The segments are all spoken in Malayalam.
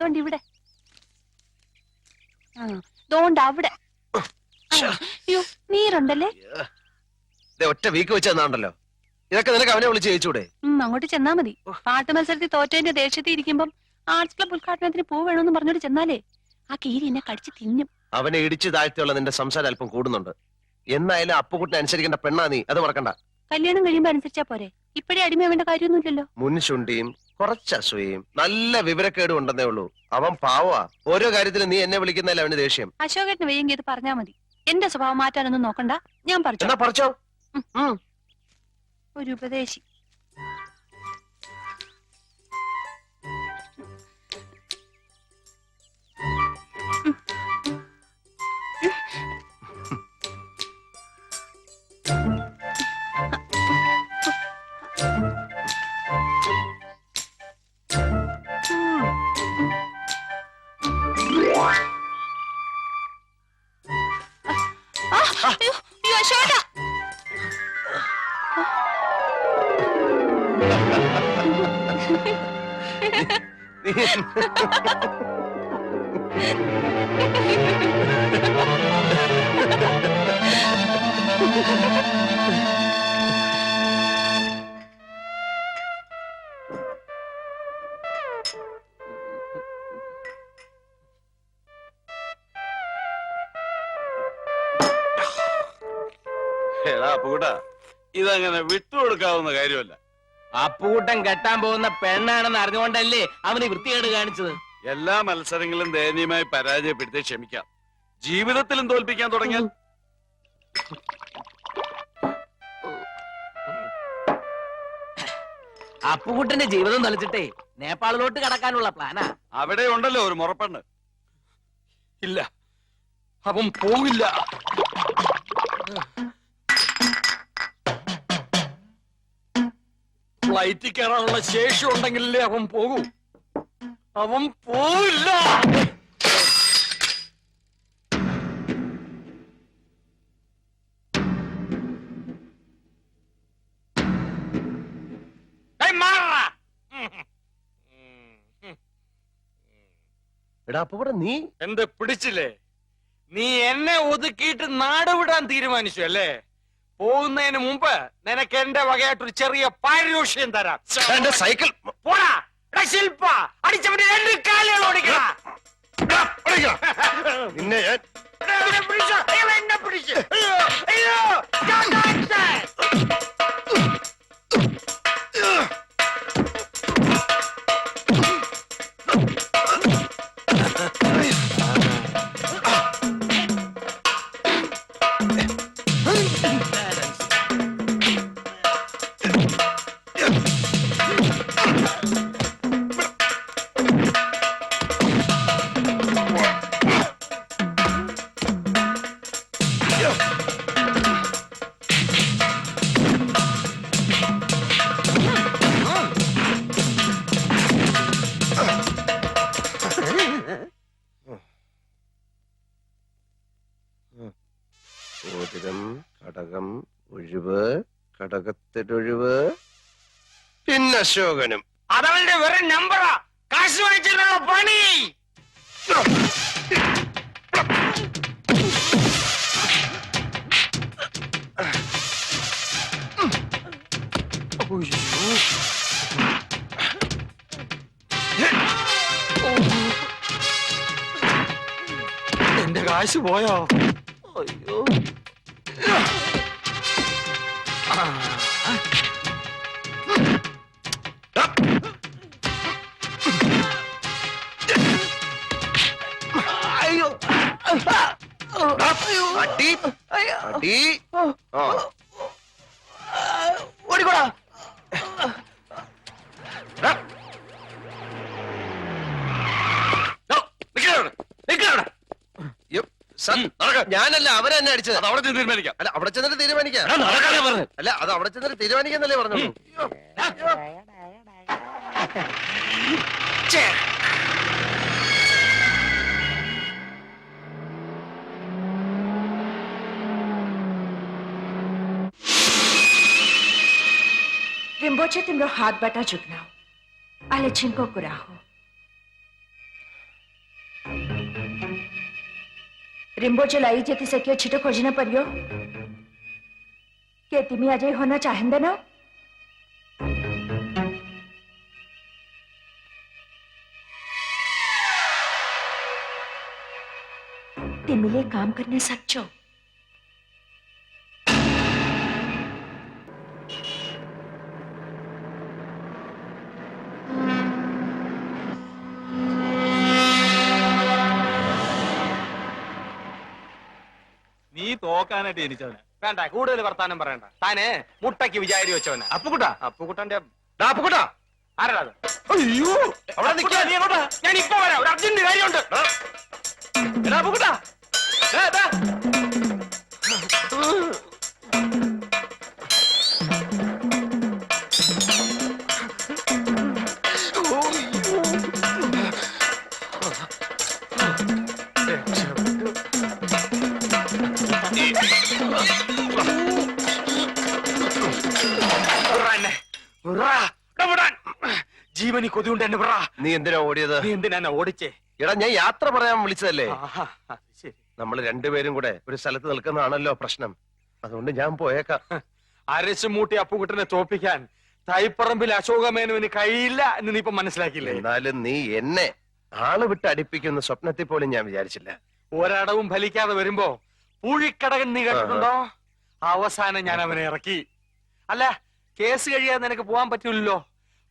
തോണ്ട് ഇവിടെ. തോണ്ട് അവിടെ. അയ്യോ നീരുണ്ടല്ലേ. ഒറ്റ വീക്ക് വെച്ച് തന്നാണ്ടല്ലോ. ഇതൊക്കെ നിനക്ക് അവനെ വിളിച്ച് ചോദിച്ചൂടെ? അങ്ങോട്ട് ചെന്നാ മതി. പാട്ട് മത്സരത്തിൽ തോറ്റേന്റെ ദേഷ്യത്തിൽ ഇരിക്കുമ്പം ആർട്സ് ക്ലബ് ഉദ്ഘാടനത്തിന് പൂ വേണമെന്ന് പറഞ്ഞോട്ട് ചെന്നാലേ ആ കീരി എന്നെ കടിച്ച് തിന്നും. അവനെ ഇടിച്ച് താഴ്ത്തിയുള്ള നിന്റെ സംസാരം അല്പം കൂടുന്നുണ്ട്. എന്നായാലും അപ്പുകുട്ടിനെ അനുസരിക്കേണ്ട പെണ്ണാ നീ, അത് മറക്കണ്ട. കല്യാണം കഴിയുമ്പോ അനുസരിച്ചാ പോരെ. ഇപ്പഴേ അടിമയാവേണ്ട കാര്യമൊന്നുമില്ലല്ലോ. മുൻശുണ്ടിയും കുറച്ച് അസൂയയും നല്ല വിവരക്കേടും ഉണ്ടെന്നേ ഉള്ളൂ. അവൻ പാവാ. ഓരോ കാര്യത്തിലും നീ എന്നെ വിളിക്കുന്നതല്ല അവന് ദേഷ്യം. അശോകേട്ടന് വയ്യെങ്കിൽ ഇത് പറഞ്ഞാ മതി. എന്റെ സ്വഭാവം മാറ്റാനൊന്നും നോക്കണ്ട. ഞാൻ പറഞ്ഞു. പറിച്ചോ. ഒരു ഉപദേശി. അപ്പുകൂട്ട, ഇതങ്ങനെ വിട്ടുകൊടുക്കാവുന്ന കാര്യമല്ല. അപ്പുകൂട്ടൻ കെട്ടാൻ പോകുന്ന പെണ്ണാണെന്ന് അറിഞ്ഞുകൊണ്ടല്ലേ അവന് വൃത്തികേട് കാണിച്ചത്. എല്ലാ മത്സരങ്ങളും ദയനീയമായി പരാജയപ്പെടുത്തി ക്ഷമിക്കാം. ജീവിതത്തിലും തോൽപ്പിക്കാൻ തുടങ്ങിയാൽ അപ്പുകൂട്ടന്റെ ജീവിതം തൊലച്ചിട്ടേ നേപ്പാളിലോട്ട് കടക്കാനുള്ള പ്ലാനാ. അവിടെ ഉണ്ടല്ലോ ഒരു മുറപ്പെണ്ണ്. ഇല്ല, അവൻ പോവില്ല. ഫ്ലൈറ്റിൽ കയറാനുള്ള ശേഷി ഉണ്ടെങ്കിലേ അവൻ പോകൂ. അവൻ പോവില്ല. എടാ അപ്പുകൂടെ, നീ എന്ത് പിടിച്ചില്ലേ? നീ എന്നെ ഒതുക്കിയിട്ട് നാട് വിടാൻ തീരുമാനിച്ചു അല്ലേ? പോകുന്നതിന് മുമ്പ് നിനക്ക് എന്റെ വകയായിട്ടൊരു ചെറിയ പാരിതോഷികം തരാം. എന്റെ സൈക്കിൾ പോടാ. ശില്പ അടിച്ചവന്റെ 2 കാലുകൾ ഓടിക്കണം. നിന്നെ ഞാൻ എന്നെ പിടിച്ച്. അയ്യോ കടകം ഒഴിവ്, കടകത്തിലൊഴിവ്, പിന്നെ അശോകനും. അതവന്റെ വെറും നമ്പറാ. കാശ് വാങ്ങിച്ചിട്ടുള്ള പണി. എന്റെ കാശ് പോയോ? അയ്യോ. അയ്യോ, അടി അടി. ഓടിക്കോടാ. ഞാനല്ല, അവരെ തന്നെ അടിച്ചത്. അവിടെ ചെന്ന് തീരുമാനിക്കാം. അല്ല, അവിടെ ചെന്നിട്ട് തീരുമാനിക്കാം. അല്ല, അത് അവിടെ ചെന്നിട്ട് തീരുമാനിക്കാന്നല്ലേ പറഞ്ഞോളൂ. Rimboche timro hath bata jugnaw. Ale chinko kuraho. रिंबोचे लाई जेती सख्यो छिटो खोजना पर्यो के तिमी अजय होना चाहंदैन तिमीले काम गर्न सक्छौ നീ തോക്കാനായിട്ട് ജനിച്ചവനാ. വേണ്ട കൂടുതൽ വർത്താനം പറയണ്ട. താന് മുട്ടയ്ക്ക് വിചാരി വെച്ചവനാ. അപ്പുകുട്ടാ അപ്പുകുട്ടന്റെ അപ്പുകുട്ടാ ആരാ അത്? അയ്യോ അവിടെ നിൽക്കാ നീ എങ്ങോട്ടാ ഞാൻ ഇപ്പൊ വരാം, ഒരു അർജന്റ് കാര്യമുണ്ട്. എടാ അപ്പുകുട്ടാ ദാ, ദാ. ജീവനി കൊതിയുണ്ട് എന്നെ പറ. നീ എന്തിനാ ഓടിയത്? നീ എന്തിനാ എന്നെ ഓടിച്ചേ? എടാ ഞാൻ യാത്ര പറയാൻ വിളിച്ചതല്ലേ. ആഹാ, അത് ശരി. നമ്മൾ രണ്ടുപേരും കൂടെ ഒരു സ്ഥലത്ത് നിൽക്കുന്നതാണല്ലോ പ്രശ്നം. അതുകൊണ്ട് ഞാൻ പോയേക്കാം. അരച്ചുമൂട്ടി അപ്പുകുട്ടനെ തോപ്പിക്കാൻ തൈപ്പറമ്പിൽ അശോകമേനുവിന് കഴിയില്ല എന്ന് നീ ഇപ്പൊ മനസ്സിലാക്കിയില്ലേ? എന്നാലും നീ എന്നെ ആള് വിട്ട് അടിപ്പിക്കുന്ന സ്വപ്നത്തിൽ പോലും ഞാൻ വിചാരിച്ചില്ല. ഒരടവും ഫലിക്കാതെ വരുമ്പോ പൂഴിക്കടകൻ നീ കേട്ടിട്ടുണ്ടോ? അവസാനം ഞാൻ അവനെ ഇറക്കി. അല്ല, കേസ് കഴിയാതെ നിനക്ക് പോവാൻ പറ്റൂലല്ലോ.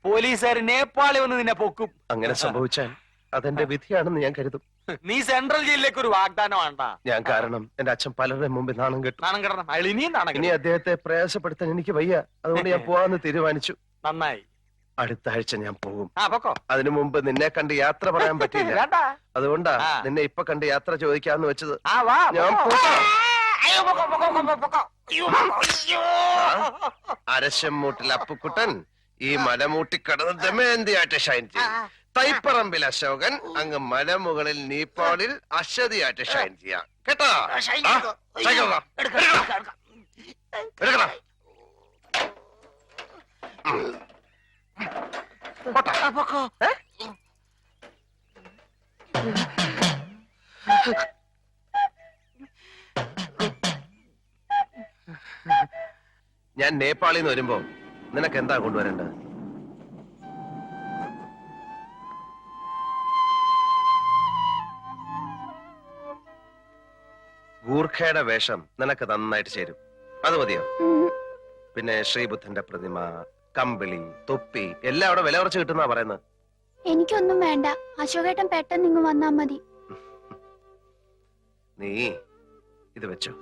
പോലീസുകാർ നേപ്പാളി വന്ന് നിന്നെ പൊക്കും. അങ്ങനെ സംഭവിച്ചാൽ അതെന്റെ വിധിയാണെന്ന് ഞാൻ കരുതും. നീ സെൻട്രൽ ജയിലിലേക്ക് ഒരു വാഗ്ദാനം വേണ്ട. ഞാൻ കാരണം എന്റെ അച്ഛൻ പലരുടെ മുമ്പിൽ നാണം കെട്ടു. നാണം കിടണം, അയാൾ ഇനിയും നാണം ഇനി കെടും. അദ്ദേഹത്തെ പ്രയാസപ്പെടുത്താൻ എനിക്ക് വയ്യ. അതുകൊണ്ട് ഞാൻ പോവാന്ന് തീരുമാനിച്ചു. നന്നായി. അടുത്ത ആഴ്ച ഞാൻ പോകും. ആ പൊക്കോ. അതിനു മുമ്പ് നിന്നെ കണ്ട് യാത്ര പറയാൻ പറ്റില്ല. വേണ്ട. അതുകൊണ്ടാ ആ. നിന്നെ ഇപ്പൊ കണ്ട് യാത്ര ചോദിക്കാന്ന് വെച്ചത്. ആ വാ. ഞാൻ പൊക്കോ. പോകാം. അയ്യോ, പൊക്കോ, പൊക്കോ, പൊക്കോ, പൊക്കോ. അയ്യോ, അയ്യോ. അരശമ്മൂട്ടിൽ അപ്പുക്കുട്ടൻ ഈ മലമൂട്ടി കടന്ന് ദമയന്തിയായിട്ട് ഷൈൻ ചെയ്യും. തൈപ്പറമ്പിൽ അശോകൻ അങ്ങ് മലമുകളിൽ നീപ്പാളിൽ അശ്വതിയായിട്ട് ഷൈൻ ചെയ്യാം. കേട്ടോ? ആ, സൈക്കിൾ വാ. എടുക്കടാ. പോട്ടെ. ഏ? ഞാൻ നേപ്പാളിൽ നിന്ന് വരുമ്പോ നിനക്ക് എന്താ കൊണ്ടുവരേണ്ടത്? ഗൂർഖയുടെ വേഷം നിനക്ക് നന്നായിട്ട് ചേരും. അത് മതിയോ? പിന്നെ ശ്രീബുദ്ധന്റെ പ്രതിമ, കമ്പിളി, തൊപ്പി എല്ലാം അവിടെ വില കുറച്ച് കിട്ടുന്ന പറയുന്നത്. എനിക്കൊന്നും വേണ്ട, അശോകേട്ടൻ പെട്ടെന്ന് ഇങ്ങ് വന്നാ മതി. നീ ഇത് വെച്ചോ.